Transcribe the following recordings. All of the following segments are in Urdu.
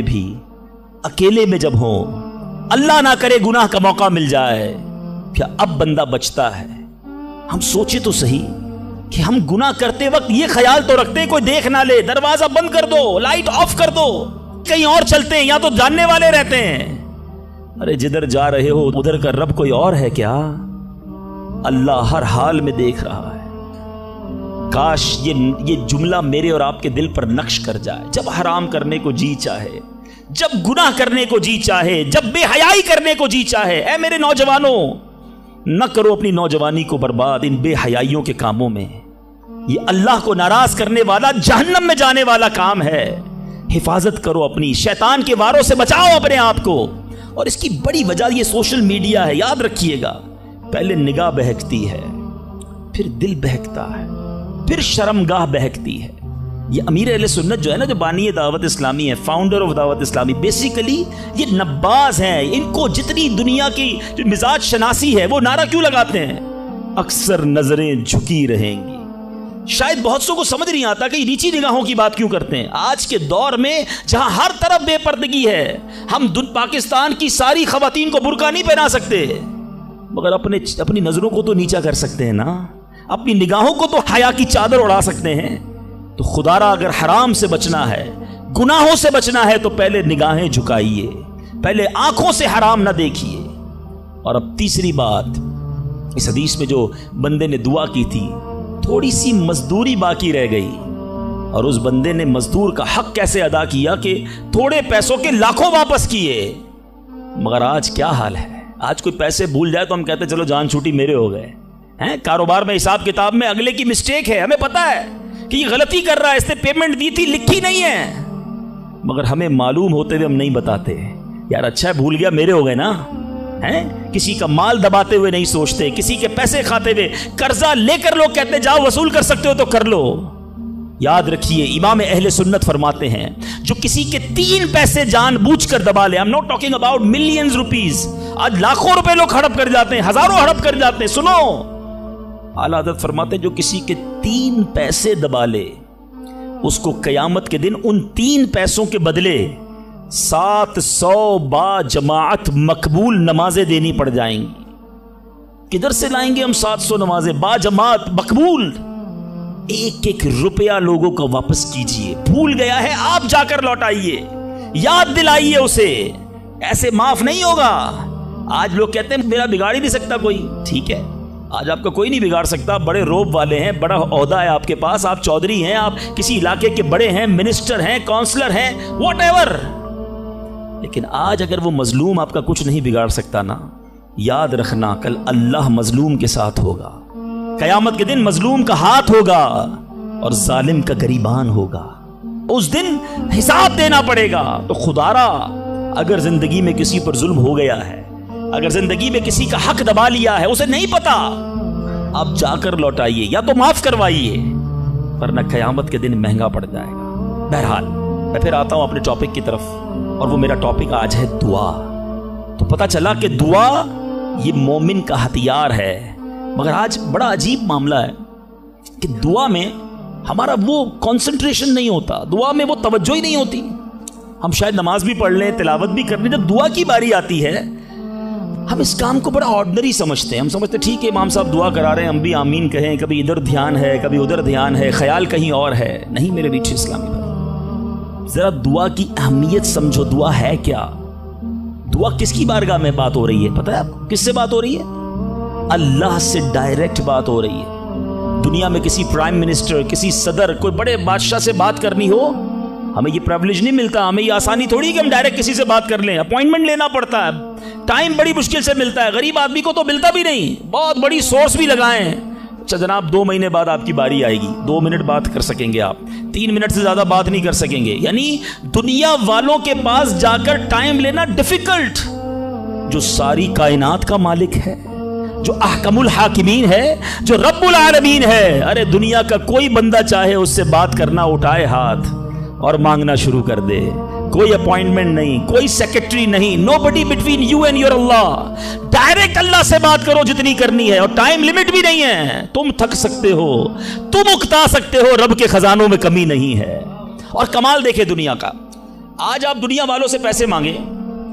بھی, اکیلے میں جب ہوں, اللہ نہ کرے گناہ کا موقع مل جائے, کیا اب بندہ بچتا ہے؟ ہم سوچے تو صحیح کہ ہم گناہ کرتے وقت یہ خیال تو رکھتے ہیں کوئی دیکھ نہ لے, دروازہ بند کر دو, لائٹ آف کر دو, کہیں اور چلتے ہیں, یا تو جاننے والے رہتے ہیں. ارے جدھر جا رہے ہو ادھر کا رب کوئی اور ہے کیا؟ اللہ ہر حال میں دیکھ رہا ہے. کاش یہ جملہ میرے اور آپ کے دل پر نقش کر جائے. جب حرام کرنے کو جی چاہے, جب گناہ کرنے کو جی چاہے, جب بے حیائی کرنے کو جی چاہے, اے میرے نوجوانوں, نہ کرو اپنی نوجوانی کو برباد ان بے حیائیوں کے کاموں میں. یہ اللہ کو ناراض کرنے والا, جہنم میں جانے والا کام ہے. حفاظت کرو اپنی, شیطان کے واروں سے بچاؤ اپنے آپ کو. اور اس کی بڑی وجہ یہ سوشل میڈیا ہے. یاد رکھیے گا, پہلے نگاہ بہکتی ہے, پھر دل بہکتا ہے, پھر شرمگاہ بہکتی ہے. یہ امیر اہل سنت جو ہے نا, جو بانی دعوت اسلامی ہے, فاؤنڈر آف دعوت اسلامی, بیسیکلی یہ نباز ہیں. ان کو جتنی دنیا کی جو مزاج شناسی ہے وہ نعرہ کیوں لگاتے ہیں؟ اکثر نظریں جھکی رہیں گی. شاید بہت سو کو سمجھ نہیں آتا کہ یہ نیچی نگاہوں کی بات کیوں کرتے ہیں. آج کے دور میں جہاں ہر طرف بے پردگی ہے, ہم پاکستان کی ساری خواتین کو برقع نہیں پہنا سکتے, مگر اپنی نظروں کو تو نیچا کر سکتے ہیں نا, اپنی نگاہوں کو تو حیا کی چادر اڑا سکتے ہیں. تو خدا را اگر حرام سے بچنا ہے, گناہوں سے بچنا ہے, تو پہلے نگاہیں جھکائیے, پہلے آنکھوں سے حرام نہ دیکھیے. اور اب تیسری بات, اس حدیث میں جو بندے نے دعا کی تھی, تھوڑی سی مزدوری باقی رہ گئی, اور اس بندے نے مزدور کا حق کیسے ادا کیا کہ تھوڑے پیسوں کے لاکھوں واپس کیے. مگر آج کیا حال ہے؟ آج کوئی پیسے بھول جائے تو ہم کہتے چلو جان چھوٹی میرے ہو گئے ہیں. کاروبار میں, حساب کتاب میں اگلے کی مسٹیک ہے, ہمیں پتا ہے کہ یہ غلطی کر رہا ہے, اس نے پیمنٹ دی تھی, لکھی نہیں ہے, مگر ہمیں معلوم ہوتے ہوئے ہم نہیں بتاتے. یار اچھا ہے, بھول گیا, میرے ہو گئے نا. کسی کا مال دباتے ہوئے نہیں سوچتے, کسی کے پیسے کھاتے ہوئے. قرضہ لے کر لوگ کہتے ہیں جاؤ وصول کر سکتے ہو تو کر لو. یاد رکھیے, امام اہل سنت فرماتے ہیں, جو کسی کے 3 پیسے جان بوجھ کر دبا لے, I'm not talking about millions rupees, آج لاکھوں روپے لوگ ہڑپ کر جاتے ہیں, ہزاروں ہڑپ کر جاتے ہیں. سنو, اعلیٰ حضرت فرماتے ہیں جو کسی کے 3 پیسے دبا لے, اس کو قیامت کے دن ان 3 پیسوں کے بدلے 700 با جماعت مقبول نمازیں دینی پڑ جائیں گی. کدھر سے لائیں گے ہم 700 نمازیں با جماعت مقبول؟ ایک ایک روپیہ لوگوں کو واپس کیجئے. بھول گیا ہے, آپ جا کر لوٹائیے, یاد دلائیے اسے, ایسے معاف نہیں ہوگا. آج لوگ کہتے ہیں میرا بگاڑ ہی نہیں سکتا کوئی. ٹھیک ہے, آج آپ کا کوئی نہیں بگاڑ سکتا, بڑے روب والے ہیں, بڑا عہدہ ہے آپ کے پاس, آپ چودھری ہیں, آپ کسی علاقے کے بڑے ہیں, منسٹر ہیں, کونسلر ہیں, واٹ ایور. لیکن آج اگر وہ مظلوم آپ کا کچھ نہیں بگاڑ سکتا نا, یاد رکھنا کل اللہ مظلوم کے ساتھ ہوگا. قیامت کے دن مظلوم کا ہاتھ ہوگا اور ظالم کا گریبان ہوگا. اس دن حساب دینا پڑے گا. تو خدا را اگر زندگی میں کسی پر ظلم ہو گیا ہے, اگر زندگی میں کسی کا حق دبا لیا ہے, اسے نہیں پتا, آپ جا کر لوٹائیے یا تو معاف کروائیے, ورنہ قیامت کے دن مہنگا پڑ جائے گا. بہرحال میں پھر آتا ہوں اپنے ٹاپک کی طرف, اور وہ میرا ٹاپک آج ہے دعا. تو پتا چلا کہ دعا یہ مومن کا ہتھیار ہے. مگر آج بڑا عجیب معاملہ ہے کہ دعا میں ہمارا وہ کنسنٹریشن نہیں ہوتا, دعا میں وہ توجہ ہی نہیں ہوتی. ہم شاید نماز بھی پڑھ لیں, تلاوت بھی کر لیں, جب دعا کی باری آتی ہے ہم اس کام کو بڑا آرڈنری سمجھتے ہیں. ہم سمجھتے ہیں ٹھیک ہے امام صاحب دعا کرا رہے ہیں, ہم بھی آمین کہیں, کبھی ادھر دھیان ہے, کبھی ادھر دھیان ہے, خیال کہیں اور ہے. نہیں میرے میٹھے اسلامی بھائی, ذرا دعا کی اہمیت سمجھو. دعا ہے کیا؟ دعا کس کی بارگاہ میں بات ہو رہی ہے پتہ ہے آپ کو؟ کس سے بات ہو رہی ہے؟ اللہ سے ڈائریکٹ بات ہو رہی ہے. دنیا میں کسی پرائم منسٹر, کسی صدر, کوئی بڑے بادشاہ سے بات کرنی ہو, ہمیں یہ پریویلیج نہیں ملتا, ہمیں یہ آسانی تھوڑی کہ ہم ڈائریکٹ کسی سے بات کر لیں. اپوائنٹمنٹ لینا پڑتا ہے, ٹائم بڑی مشکل سے ملتا ہے, غریب آدمی کو تو ملتا بھی نہیں, بہت بڑی سورس بھی لگائیں. اچھا جناب 2 مہینے بعد آپ کی باری آئے گی, 2 منٹ بات کر سکیں گے آپ, 3 منٹ سے زیادہ بات نہیں کر سکیں گے. یعنی دنیا والوں کے پاس جا کر ٹائم لینا ڈیفیکلٹ. جو ساری کائنات کا مالک ہے, جو احکم الحاکمین ہے, جو رب العالمین ہے, ارے دنیا کا کوئی بندہ چاہے اس سے بات کرنا, اٹھائے ہاتھ اور مانگنا شروع کر دے. کوئی اپوائنٹمنٹ نہیں, کوئی سیکرٹری نہیں, nobody between you and your Allah. Direct Allah سے بات کرو جتنی کرنی ہے, اور ٹائم لمٹ بھی نہیں ہے. تم تھک سکتے ہو, تم اکتا سکتے ہو, رب کے خزانوں میں کمی نہیں ہے. اور کمال دیکھے دنیا کا, آج آپ دنیا والوں سے پیسے مانگیں،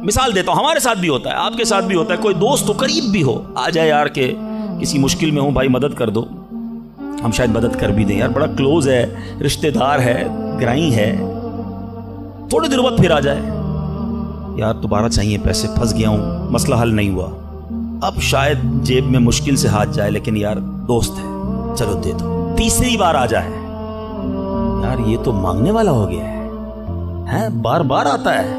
مثال دیتا ہوں، ہمارے ساتھ بھی ہوتا ہے، آپ کے ساتھ بھی ہوتا ہے، کوئی دوست ہو قریب بھی ہو، آ جائے یار کہ کسی مشکل میں ہوں بھائی مدد کر دو، ہم شاید مدد کر بھی دیں، یار بڑا کلوز ہے، رشتہ دار ہے، گرائی ہے، تھوڑے دیر بعد پھر آ جائے، یار دوبارہ چاہیے پیسے، پھنس گیا ہوں، مسئلہ حل نہیں ہوا، اب شاید جیب میں مشکل سے ہاتھ جائے لیکن یار دوست ہے چلو دے دو، تیسری بار آ جائے، یار یہ تو مانگنے والا ہو گیا ہے، بار بار آتا ہے،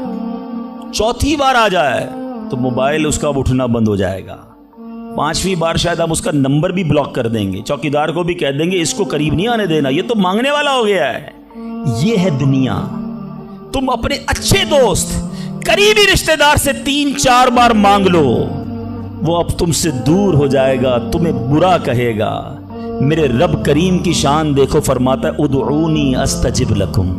چوتھی بار آ جائے تو موبائل اس کا اٹھنا بند ہو جائے گا، پانچویں بار شاید ہم اس کا نمبر بھی بلاک کر دیں گے، چوکیدار کو بھی کہہ دیں گے اس کو قریب نہیں آنے دینا، یہ تو مانگنے والا ہو گیا ہے۔ یہ ہے دنیا۔ تم اپنے اچھے دوست قریبی رشتہ دار سے 3-4 بار مانگ لو، وہ اب تم سے دور ہو جائے گا، تمہیں برا کہے گا۔ میرے رب کریم کی شان دیکھو، فرماتا ہے ادعونی استجب لکم،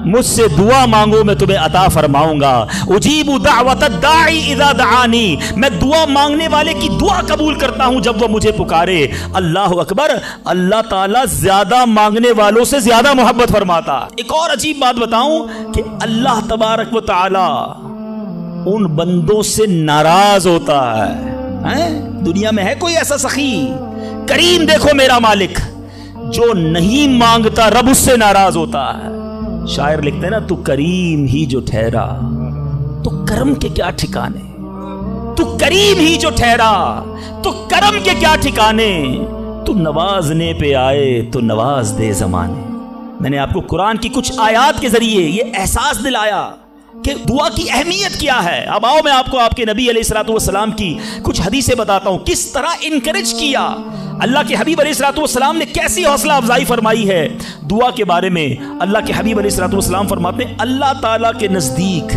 مجھ سے دعا مانگو میں تمہیں عطا فرماؤں گا۔ اجیب دعوت الداعی اذا دعانی، میں دعا مانگنے والے کی دعا قبول کرتا ہوں جب وہ مجھے پکارے۔ اللہ اکبر، اللہ تعالیٰ زیادہ مانگنے والوں سے زیادہ محبت فرماتا۔ ایک اور عجیب بات بتاؤں کہ اللہ تبارک و تعالی ان بندوں سے ناراض ہوتا ہے۔ دنیا میں ہے کوئی ایسا سخی؟ کریم دیکھو میرا مالک، جو نہیں مانگتا رب اس سے ناراض ہوتا ہے۔ شاعر لکھتے ہیں نا، تو کریم ہی جو ٹھہرا تو کرم کے کیا ٹھکانے، تو کریم ہی جو ٹھہرا تو کرم کے کیا ٹھکانے، تو نوازنے پہ آئے تو نواز دے زمانے۔ میں نے آپ کو قرآن کی کچھ آیات کے ذریعے یہ احساس دلایا کہ دعا کی اہمیت کیا ہے۔ اب آؤ میں آپ کو آپ کے نبی علیہ الصلوۃ والسلام کی کچھ حدیثیں بتاتا ہوں، کس طرح انکریج کیا اللہ کے حبیب علیہ الصلوۃ والسلام نے، کیسی حوصلہ افزائی فرمائی ہے دعا کے بارے میں۔ اللہ کے حبیب علیہ الصلوۃ والسلام فرماتے ہیں اللہ تعالیٰ کے نزدیک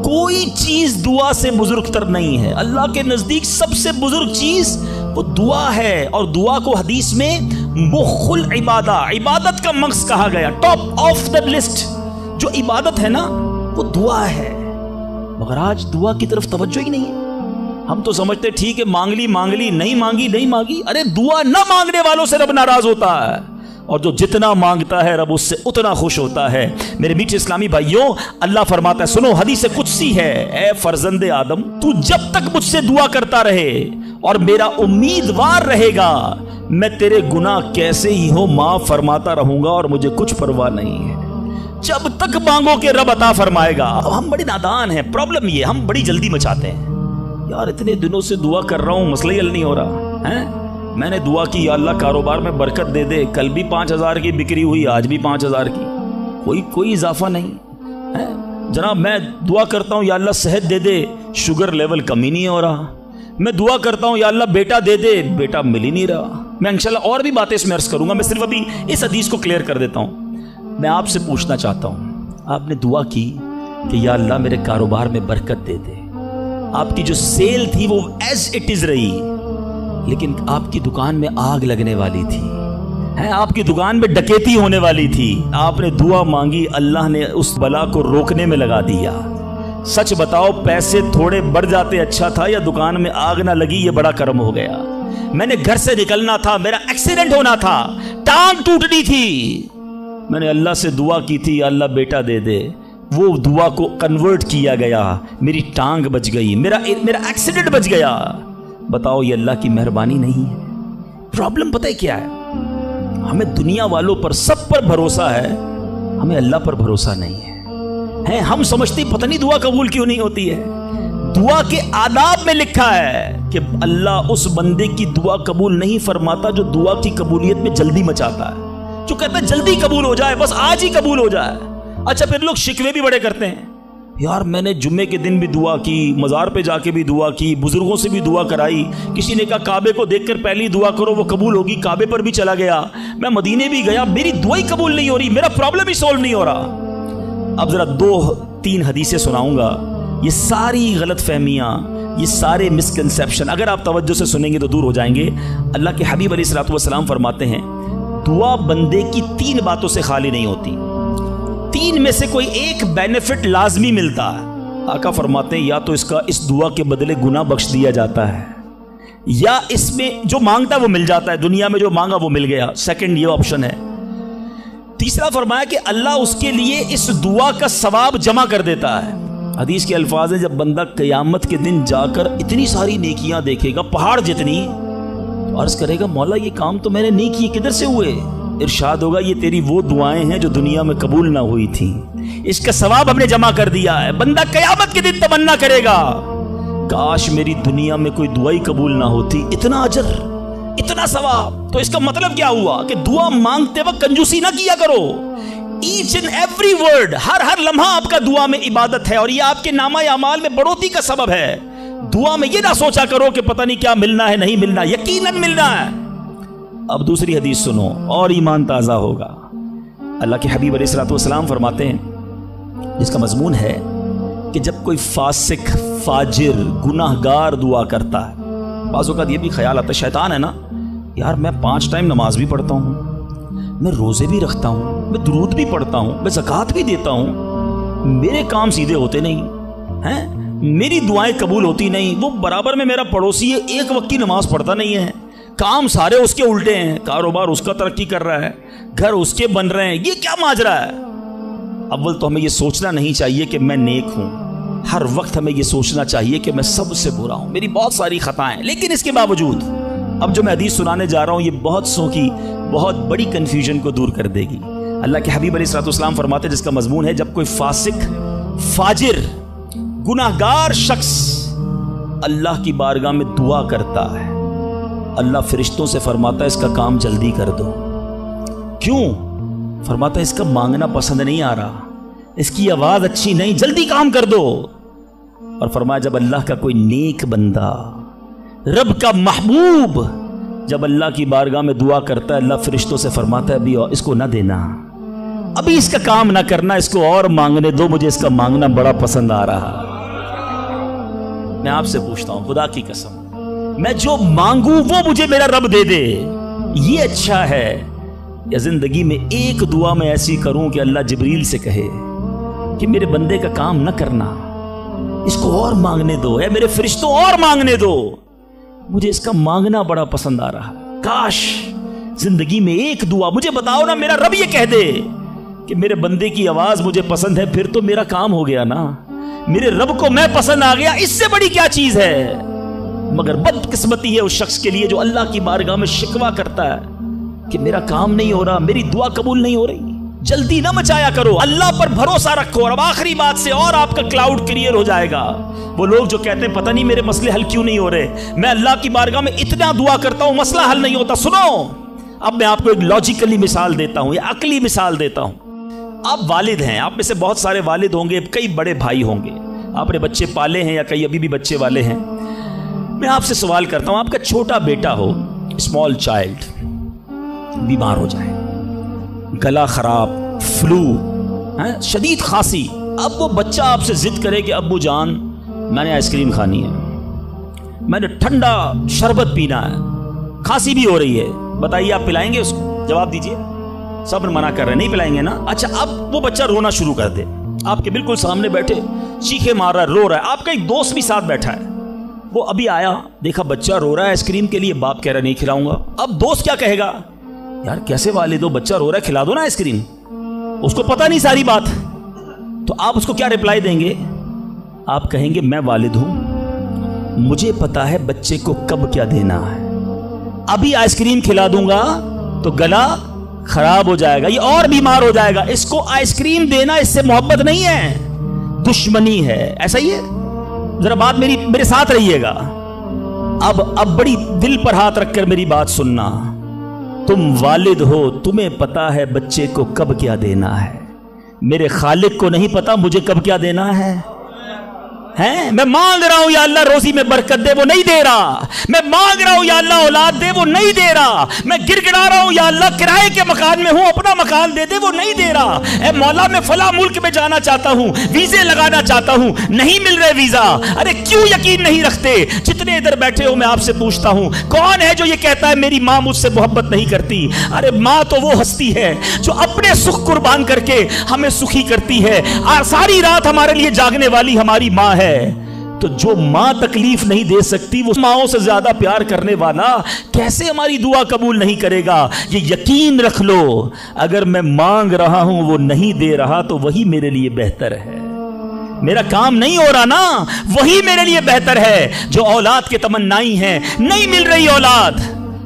کوئی چیز دعا سے بزرگ تر نہیں ہے۔ اللہ کے نزدیک سب سے بزرگ چیز وہ دعا ہے، اور دعا کو حدیث میں مخ العبادہ، عبادت کا مغز کہا گیا، ٹاپ آف دا لسٹ جو عبادت ہے نا وہ دعا ہے۔ مگر آج دعا کی طرف توجہ ہی نہیں ہے۔ ہم تو سمجھتے ٹھیک ہے مانگ لی نہیں مانگی، ارے دعا نہ مانگنے والوں سے رب ناراض ہوتا ہے، اور جو جتنا مانگتا ہے رب اس سے اتنا خوش ہوتا ہے۔ میرے میٹھے اسلامی بھائیوں، اللہ فرماتا ہے، سنو حدیث قدسی ہے، اے فرزند آدم تو جب تک مجھ سے دعا کرتا رہے اور میرا امیدوار رہے گا، میں تیرے گناہ کیسے ہی ہو معاف فرماتا رہوں گا اور مجھے کچھ پرواہ نہیں ہے۔ جب تک مانگو کہ رب عطا فرمائے گا۔ ہم بڑے نادان ہیں، پرابلم یہ ہم بڑی جلدی مچاتے ہیں، یار اتنے دنوں سے دعا کر رہا ہوں مسئلہ ہی حل نہیں ہو رہا ہے، میں نے دعا کی یا اللہ کاروبار میں برکت دے دے، کل بھی 5000 کی بکری ہوئی، آج بھی 5000 کی، کوئی اضافہ نہیں ہے جناب۔ میں دعا کرتا ہوں یا اللہ صحت دے دے، شوگر لیول کم ہی نہیں ہو رہا۔ میں دعا کرتا ہوں یا اللہ بیٹا دے دے، بیٹا مل ہی نہیں رہا۔ میں انشاءاللہ اور بھی باتیں اس میں عرض کروں گا، میں صرف ابھی اس حدیث کو کلیئر کر دیتا ہوں۔ میں آپ سے پوچھنا چاہتا ہوں، آپ نے دعا کی کہ یا اللہ میرے کاروبار میں برکت دے دے، آپ کی جو سیل تھی وہ ایز اٹ از رہی، لیکن آپ کی دکان میں آگ لگنے والی تھی، آپ کی دکان میں ڈکیتی ہونے والی تھی، آپ نے دعا مانگی، اللہ نے اس بلا کو روکنے میں لگا دیا۔ سچ بتاؤ پیسے تھوڑے بڑھ جاتے اچھا تھا، یا دکان میں آگ نہ لگی یہ بڑا کرم ہو گیا؟ میں نے گھر سے نکلنا تھا، میرا ایکسیڈنٹ ہونا تھا، ٹانگ ٹوٹنی تھی، میں نے اللہ سے دعا کی تھی یا اللہ بیٹا دے دے، وہ دعا کو کنورٹ کیا گیا، میری ٹانگ بچ گئی، میرا ایکسیڈنٹ بچ گیا۔ بتاؤ یہ اللہ کی مہربانی نہیں ہے؟ پرابلم پتہ ہے کیا ہے؟ ہمیں دنیا والوں پر سب پر بھروسہ ہے، ہمیں اللہ پر بھروسہ نہیں ہے۔ ہم سمجھتے پتہ نہیں دعا قبول کیوں نہیں ہوتی ہے۔ دعا کے آداب میں لکھا ہے کہ اللہ اس بندے کی دعا قبول نہیں فرماتا جو دعا کی قبولیت میں جلدی مچاتا ہے، جو کہتا ہے جلدی قبول ہو جائے، بس آج ہی قبول ہو جائے۔ اچھا پھر لوگ شکوے بھی بڑے کرتے ہیں، یار میں نے جمعے کے دن بھی دعا کی، مزار پہ جا کے بھی دعا کی، بزرگوں سے بھی دعا کرائی، کسی نے کہا کعبے کو دیکھ کر پہلی دعا کرو وہ قبول ہوگی، کعبے پر بھی چلا گیا، میں مدینے بھی گیا، میری دعا ہی قبول نہیں ہو رہی، میرا پرابلم ہی سولو نہیں ہو رہا۔ اب ذرا 2-3 حدیثیں سناؤں گا، یہ ساری غلط فہمیاں، یہ سارے مسکنسیپشن اگر آپ توجہ سے سنیں گے تو دور ہو جائیں گے۔ اللہ کے حبیب علیہ الصلوۃ والسلام فرماتے ہیں دعا بندے کی 3 باتوں سے خالی نہیں ہوتی، 3 میں سے کوئی ایک بینیفٹ لازمی ملتا ہے۔ آقا فرماتے ہیں یا تو اس دعا کے بدلے گناہ بخش دیا جاتا ہے، یا اس میں جو مانگتا ہے وہ مل جاتا ہے، دنیا میں جو مانگا وہ مل گیا، سیکنڈ یہ آپشن ہے، تیسرا فرمایا کہ اللہ اس کے لیے اس دعا کا ثواب جمع کر دیتا ہے. حدیث کے الفاظ ہیں جب بندہ قیامت کے دن جا کر اتنی ساری نیکیاں دیکھے گا پہاڑ جتنی، تو عرض کرے گا مولا یہ کام تو میں نے نہیں کیے، کدھر سے ہوئے؟ ارشاد ہوگا یہ تیری وہ دعائیں ہیں جو دنیا میں قبول نہ ہوئی تھیں، اس کا ثواب ہم نے جمع کر دیا ہے. بندہ قیامت کے دن تمنا کرے گا کاش میری دنیا میں کوئی دعا ہی قبول نہ ہوتی، اتنا اجر اتنا ثواب. تو اس کا مطلب کیا ہوا کہ دعا مانگتے وقت کنجوسی نہ کیا کرو. ایچ اینڈ ایوری ورڈ، ہر لمحہ آپ کا دعا میں عبادت ہے، اور یہ آپ کے نامہ اعمال میں بڑھوتری کا سبب ہے. دعا میں یہ نہ سوچا کرو کہ پتہ نہیں کیا ملنا ہے نہیں ملنا، یقیناً ملنا ہے. اب دوسری حدیث سنو اور ایمان تازہ ہوگا. اللہ کے حبیب علیہ الصلوۃ والسلام فرماتے ہیں جس کا مضمون ہے کہ جب کوئی فاسق فاجر گناہ گار دعا کرتا ہے، بعض اوقات یہ بھی خیال آتا ہے شیطان ہے نا یار میں 5 ٹائم نماز بھی پڑھتا ہوں، میں روزے بھی رکھتا ہوں، میں درود بھی پڑھتا ہوں، میں زکوٰۃ بھی دیتا ہوں، میرے کام سیدھے ہوتے نہیں ہیں، میری دعائیں قبول ہوتی نہیں. وہ برابر میں میرا پڑوسی ہے، ایک وقت کی نماز پڑھتا نہیں ہے، کام سارے اس کے الٹے ہیں، کاروبار اس کا ترقی کر رہا ہے، گھر اس کے بن رہے ہیں، یہ کیا ماجرا ہے؟ اول تو ہمیں یہ سوچنا نہیں چاہیے کہ میں نیک ہوں، ہر وقت ہمیں یہ سوچنا چاہیے کہ میں سب سے برا ہوں، میری بہت ساری خطائیں. لیکن اس کے باوجود اب جو میں حدیث سنانے جا رہا ہوں یہ بہت سو کی بہت بڑی کنفیوژن کو دور کر دے گی. اللہ کے حبیب علیہ الصلوۃ والسلام فرماتے ہیں جس کا مضمون ہے جب کوئی فاسق فاجر گناہ گار شخص اللہ کی بارگاہ میں دعا کرتا ہے، اللہ فرشتوں سے فرماتا ہے اس کا کام جلدی کر دو. کیوں؟ فرماتا ہے اس کا مانگنا پسند نہیں آ رہا، اس کی آواز اچھی نہیں، جلدی کام کر دو. اور فرمایا جب اللہ کا کوئی نیک بندہ رب کا محبوب جب اللہ کی بارگاہ میں دعا کرتا ہے، اللہ فرشتوں سے فرماتا ہے ابھی اس کو نہ دینا، ابھی اس کا کام نہ کرنا، اس کو اور مانگنے دو، مجھے اس کا مانگنا بڑا پسند آ رہا. میں آپ سے پوچھتا ہوں خدا کی قسم، میں جو مانگوں وہ مجھے میرا رب دے دے، یہ اچھا ہے یا زندگی میں ایک دعا میں ایسی کروں کہ اللہ جبریل سے کہے کہ میرے بندے کا کام نہ کرنا، اس کو اور مانگنے دو، اے میرے فرشتوں اور مانگنے دو، مجھے اس کا مانگنا بڑا پسند آ رہا. کاش زندگی میں ایک دعا مجھے بتاؤ نا میرا رب یہ کہہ دے کہ میرے بندے کی آواز مجھے پسند ہے، پھر تو میرا کام ہو گیا نا، میرے رب کو میں پسند آ گیا، اس سے بڑی کیا چیز ہے. مگر بدقسمتی ہے اس شخص کے لیے جو اللہ کی بارگاہ میں شکوہ کرتا ہے کہ میرا کام نہیں ہو رہا، میری دعا قبول نہیں ہو رہی. جلدی نہ مچایا کرو، اللہ پر بھروسہ رکھو. اور اب آخری بات سے اور آپ کا کلاؤڈ کلیئر ہو جائے گا. وہ لوگ جو کہتے ہیں پتہ نہیں میرے مسئلے حل کیوں نہیں ہو رہے، میں اللہ کی بارگاہ میں اتنا دعا کرتا ہوں مسئلہ حل نہیں ہوتا. سنو اب میں آپ کو ایک لاجیکلی مثال دیتا ہوں یا عقلی مثال دیتا ہوں. آپ والد ہیں، آپ میں سے بہت سارے والد ہوں گے، کئی بڑے بھائی ہوں گے، آپ نے بچے پالے ہیں یا کئی ابھی بھی بچے والے ہیں. میں آپ سے سوال کرتا ہوں، آپ کا چھوٹا بیٹا ہو، اسمال چائلڈ، بیمار ہو جائے، گلا خراب، فلو، شدید کھانسی، اب وہ بچہ آپ سے ضد کرے کہ ابو جان میں نے آئس کریم کھانی ہے، میں نے ٹھنڈا شربت پینا ہے، کھانسی بھی ہو رہی ہے، بتائیے آپ پلائیں گے اس کو؟ جواب دیجئے. سب منع کر رہے ہیں نہیں پلائیں گے نا. اچھا اب وہ بچہ رونا شروع کر دے، آپ کے بالکل سامنے بیٹھے چیخے مار رہا ہے، رو رہا ہے، آپ کا ایک دوست بھی ساتھ بیٹھا ہے، وہ ابھی آیا دیکھا بچہ رو رہا ہے آئس کریم کے لیے، باپ کہہ رہا نہیں کھلاؤں گا. اب دوست کیا کہے گا؟ یار کیسے والد ہو، بچہ رو رہا ہے کھلا دو نا آئس کریم. اس کو پتہ نہیں ساری بات، تو آپ اس کو کیا رپلائی دیں گے؟ آپ کہیں گے میں والد ہوں، مجھے پتا ہے بچے کو کب کیا دینا ہے، ابھی آئس کریم کھلا دوں گا تو گلا خراب ہو جائے گا، یہ اور بیمار ہو جائے گا. اس کو آئس کریم دینا اس سے محبت نہیں ہے، دشمنی ہے. ایسا ہی ہے؟ ذرا بات میرے ساتھ رہیے گا. اب بڑی دل پر ہاتھ رکھ کر میری بات سننا. تم والد ہو، تمہیں پتا ہے بچے کو کب کیا دینا ہے، میرے خالق کو نہیں پتا مجھے کب کیا دینا ہے. میں مانگ رہا ہوں یا اللہ روزی میں برکت دے، وہ نہیں دے رہا. میں مانگ رہا ہوں یا اللہ اولاد دے، وہ نہیں دے رہا. میں گر گڑا رہا ہوں یا اللہ کرائے کے مکان میں ہوں، اپنا مکان دے دے، وہ نہیں دے رہا. اے مولا میں فلاں ملک میں جانا چاہتا ہوں، ویزے لگانا چاہتا ہوں، نہیں مل رہے ویزا. ارے کیوں یقین نہیں رکھتے؟ جتنے ادھر بیٹھے ہو میں آپ سے پوچھتا ہوں کون ہے جو یہ کہتا ہے میری ماں مجھ سے محبت نہیں کرتی؟ ارے ماں تو وہ ہستی ہے جو اپنے سکھ قربان کر کے ہمیں سخی کرتی ہے. ساری رات ہمارے لیے جاگنے والی ہماری ماں ہے. تو جو ماں تکلیف نہیں دے سکتی وہ ماؤں سے زیادہ پیار کرنے والا کیسے ہماری دعا قبول نہیں کرے گا؟ یہ یقین رکھ لو، اگر میں مانگ رہا ہوں وہ نہیں دے رہا تو وہی میرے لیے بہتر ہے۔ میرا کام نہیں ہو رہا نا، وہی میرے لیے بہتر ہے۔ جو اولاد کے تمنائی ہیں، نہیں مل رہی اولاد،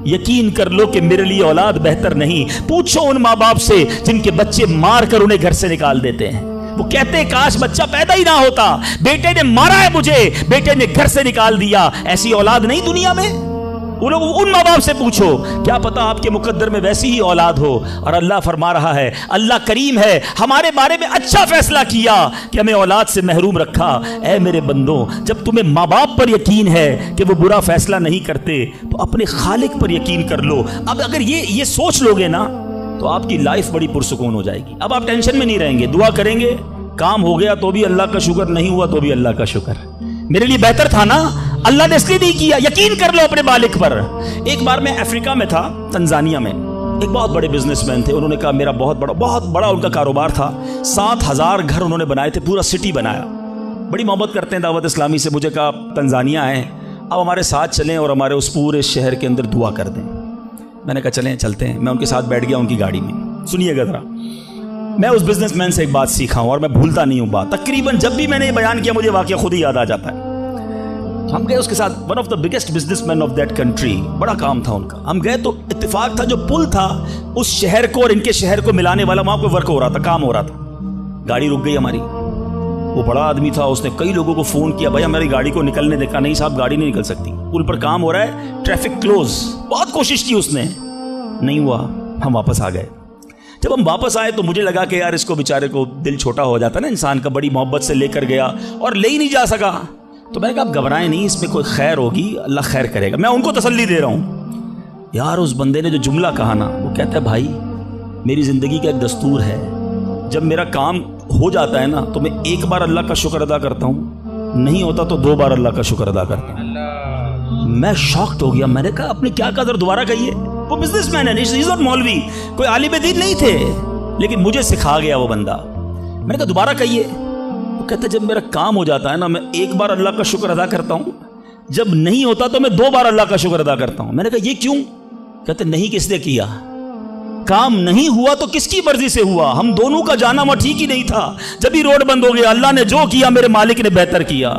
یقین کر لو کہ میرے لیے اولاد بہتر نہیں۔ پوچھو ان ماں باپ سے جن کے بچے مار کر انہیں گھر سے نکال دیتے ہیں، وہ کہتے ہیں کاش بچہ پیدا ہی نہ ہوتا، بیٹے نے مارا ہے مجھے، بیٹے نے گھر سے نکال دیا۔ ایسی اولاد نہیں دنیا میں؟ ان ماں باپ سے پوچھو، کیا پتا آپ کے مقدر میں ویسی ہی اولاد ہو۔ اور اللہ فرما رہا ہے، اللہ کریم ہے، ہمارے بارے میں اچھا فیصلہ کیا کہ ہمیں اولاد سے محروم رکھا۔ اے میرے بندوں، جب تمہیں ماں باپ پر یقین ہے کہ وہ برا فیصلہ نہیں کرتے تو اپنے خالق پر یقین کر لو۔ اب اگر یہ سوچ لو گے نا تو آپ کی لائف بڑی پرسکون ہو جائے گی۔ اب آپ ٹینشن میں نہیں رہیں گے، دعا کریں گے، کام ہو گیا تو بھی اللہ کا شکر، نہیں ہوا تو بھی اللہ کا شکر، میرے لیے بہتر تھا نا، اللہ نے اس لیے نہیں کیا۔ یقین کر لو اپنے مالک پر۔ ایک بار میں افریقہ میں تھا، تنزانیہ میں، ایک بہت بڑے بزنس مین تھے، انہوں نے کہا میرا بہت بڑا ان کا کاروبار تھا، 7,000 گھر انہوں نے بنائے تھے، پورا سٹی بنایا، بڑی محبت کرتے ہیں دعوت اسلامی سے۔ مجھے کہا تنزانیہ آئے، اب ہمارے ساتھ چلیں اور ہمارے اس پورے شہر کے اندر دعا کر دیں۔ میں نے کہا چلیں چلتے ہیں، میں ان کے ساتھ بیٹھ گیا ان کی گاڑی میں۔ سنیے گا ذرا، میں اس بزنس مین سے ایک بات سیکھا ہوں اور میں بھولتا نہیں ہوں بات، تقریباً جب بھی میں نے یہ بیان کیا مجھے واقعہ خود ہی یاد آ جاتا ہے۔ ہم گئے اس کے ساتھ، one of the biggest business man of that country, بڑا کام تھا ان کا۔ ہم گئے تو اتفاق تھا جو پل تھا اس شہر کو اور ان کے شہر کو ملانے والا، وہاں کوئی ورک ہو رہا تھا، کام ہو رہا تھا۔ گاڑی رک گئی ہماری، وہ بڑا آدمی تھا، اس نے کئی لوگوں کو فون کیا، بھائی ہماری گاڑی کو نکلنے دیکھا، نہیں صاحب گاڑی نہیں نکل سکتی، پل پر کام ہو رہا ہے، ٹریفک کلوز۔ بہت کوشش کی اس نے، نہیں ہوا، ہم واپس آ گئے۔ جب ہم واپس آئے تو مجھے لگا کہ یار اس کو بیچارے کو دل چھوٹا ہو جاتا ہے نا انسان کا، بڑی محبت سے لے کر گیا اور لے ہی نہیں جا سکا۔ تو میں نے کہا آپ گھبرائیں نہیں، اس میں کوئی خیر ہوگی، اللہ خیر کرے گا، میں ان کو تسلی دے رہا ہوں۔ یار اس بندے نے جو جملہ کہا نا، وہ کہتا ہے بھائی میری زندگی کا ایک دستور ہے، جب میرا کام ہو جاتا ہے نا تو میں ایک بار اللہ کا شکر ادا کرتا ہوں، نہیں ہوتا تو 2 بار اللہ کا شکر ادا کرتا ہوں۔ میں شاکڈ ہو گیا، میں نے کہا اپنے کیا قدر دوبارہ کہیے۔ وہ بزنس مین ہے، ہی از ناٹ مولوی، کوئی عالم دین نہیں تھے، لیکن مجھے سکھا گیا وہ بندہ۔ میں نے کہا دوبارہ کہیے۔ وہ کہتا ہے جب میرا کام ہو جاتا ہے نا میں ایک بار اللہ کا شکر ادا کرتا ہوں، جب نہیں ہوتا تو میں 2 بار اللہ کا شکر ادا کرتا ہوں۔ میں نے کہا یہ کیوں؟ کہتے نہیں کس نے کیا، کام نہیں ہوا تو کس کی مرضی سے ہوا، ہم دونوں کا جانا وہاں ٹھیک ہی نہیں تھا، جب ہی روڈ بند ہو گیا، اللہ نے جو کیا میرے مالک نے بہتر کیا۔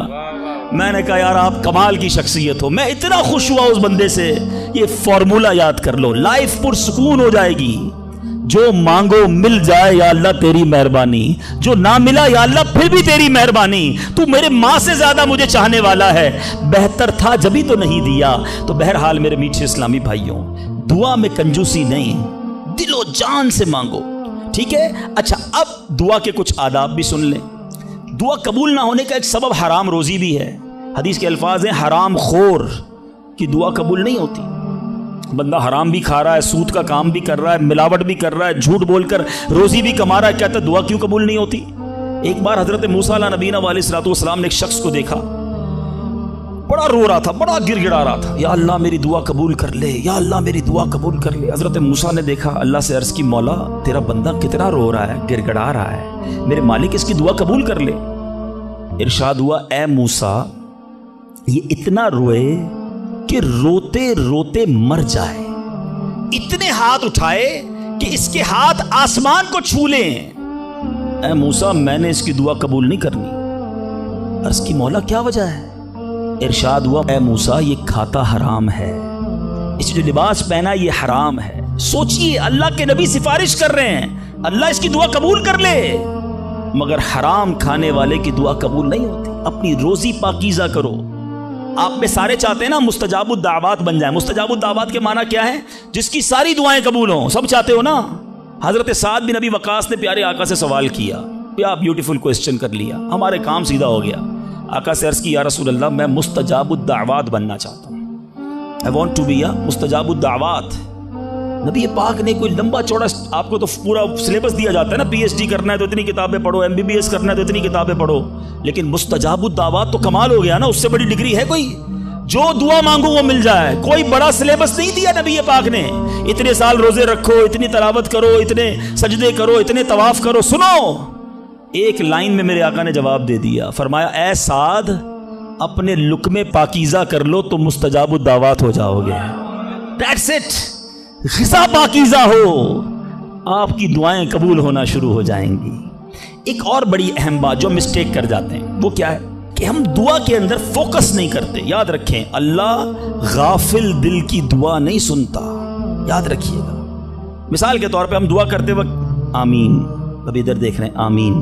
میں نے کہا یار آپ کمال کی شخصیت ہو، میں اتنا خوش ہوا اس بندے سے۔ یہ فارمولہ یاد کر لو، لائف پرسکون ہو جائے گی۔ جو مانگو مل جائے یا اللہ تیری مہربانی، جو نہ ملا یا اللہ پھر بھی تیری مہربانی، تو میرے ماں سے زیادہ مجھے چاہنے والا ہے، بہتر تھا جبھی تو نہیں دیا۔ تو بہرحال میرے میٹھے اسلامی بھائیوں، دعا میں کنجوسی نہیں، دل و جان سے مانگو، ٹھیک ہے؟ اچھا اب دعا کے کچھ آداب بھی سن لیں۔ دعا قبول نہ ہونے کا ایک سبب حرام روزی بھی ہے۔ حدیث کے الفاظ ہیں حرام خور کی دعا قبول نہیں ہوتی۔ بندہ حرام بھی کھا رہا ہے، سود کا کام بھی کر رہا ہے، ملاوٹ بھی کر رہا ہے، جھوٹ بول کر روزی بھی کما رہا ہے، کہتا ہے دعا کیوں قبول نہیں ہوتی؟ ایک بار حضرت موسیٰ علیہ نبینا علیہ الصلوۃ والسلام نے ایک شخص کو دیکھا، بڑا رو رہا تھا، بڑا گر گڑا رہا تھا، یا اللہ میری دعا قبول کر لے، یا اللہ میری دعا قبول کر لے۔ حضرت موسیٰ نے دیکھا، اللہ سے عرض کی مولا تیرا بندہ کتنا رو رہا ہے، گر گڑا رہا ہے، میرے مالک اس کی دعا قبول کر لے۔ ارشاد ہوا اے موسیٰ یہ اتنا روئے کہ روتے روتے مر جائے، اتنے ہاتھ اٹھائے کہ اس کے ہاتھ آسمان کو چھو لیں۔ اے موسیٰ میں نے اس کی دعا قبول نہیں کرنی۔ عرض کی مولا کیا وجہ ہے؟ ارشاد ہوا اے موسیٰ یہ کھاتا حرام ہے، اس جو لباس پہنا یہ حرام ہے۔ سوچئے اللہ کے نبی سفارش کر رہے ہیں اللہ اس کی دعا قبول کر لے، مگر حرام کھانے والے کی دعا قبول نہیں ہوتی۔ اپنی روزی پاکیزہ کرو۔ آپ میں سارے چاہتے ہیں نا مستجاب الدعوات بن جائیں۔ مستجاب الدعوات کے معنی کیا ہے؟ جس کی ساری دعائیں قبول ہوں، سب چاہتے ہو نا؟ حضرت سعد بن ابی وقاص نے پیارے آقا سے سوال کیا، کیا بیوٹیفل کوسچن کر لیا، ہمارے کام سیدھا ہو گیا۔ آقا سے عرض کی یا رسول اللہ میں مستجاب الدعوات بننا چاہتا ہوں، I want to be مستجاب الدعوات۔ نبی پاک نے کوئی لمبا چوڑا، آپ کو تو پورا سلیبس دیا جاتا ہے نا، PhD کرنا ہے تو اتنی کتابیں پڑھو، MBBS کرنا ہے تو اتنی کتابیں پڑھو، لیکن مستجاب الدعوات تو کمال ہو گیا نا، اس سے بڑی ڈگری ہے کوئی؟ جو دعا مانگو وہ مل جائے، کوئی بڑا سلیبس نہیں دیا نبی پاک نے، اتنے سال روزے رکھو، اتنی تلاوت کرو، اتنے سجدے کرو، اتنے طواف کرو۔ سنو ایک لائن میں میرے آقا نے جواب دے دیا، فرمایا اے سعد اپنے لقمے پاکیزہ کر لو تو مستجاب الدعوات ہو جاؤ گے. That's it. غذا پاکیزہ ہو, آپ کی دعائیں قبول ہونا شروع ہو جائیں گی. ایک اور بڑی اہم بات جو مسٹیک کر جاتے ہیں وہ کیا ہے کہ ہم دعا کے اندر فوکس نہیں کرتے. یاد رکھیں, اللہ غافل دل کی دعا نہیں سنتا, یاد رکھیے گا. مثال کے طور پہ ہم دعا کرتے وقت آمین, ابھی ادھر دیکھ رہے ہیں آمین,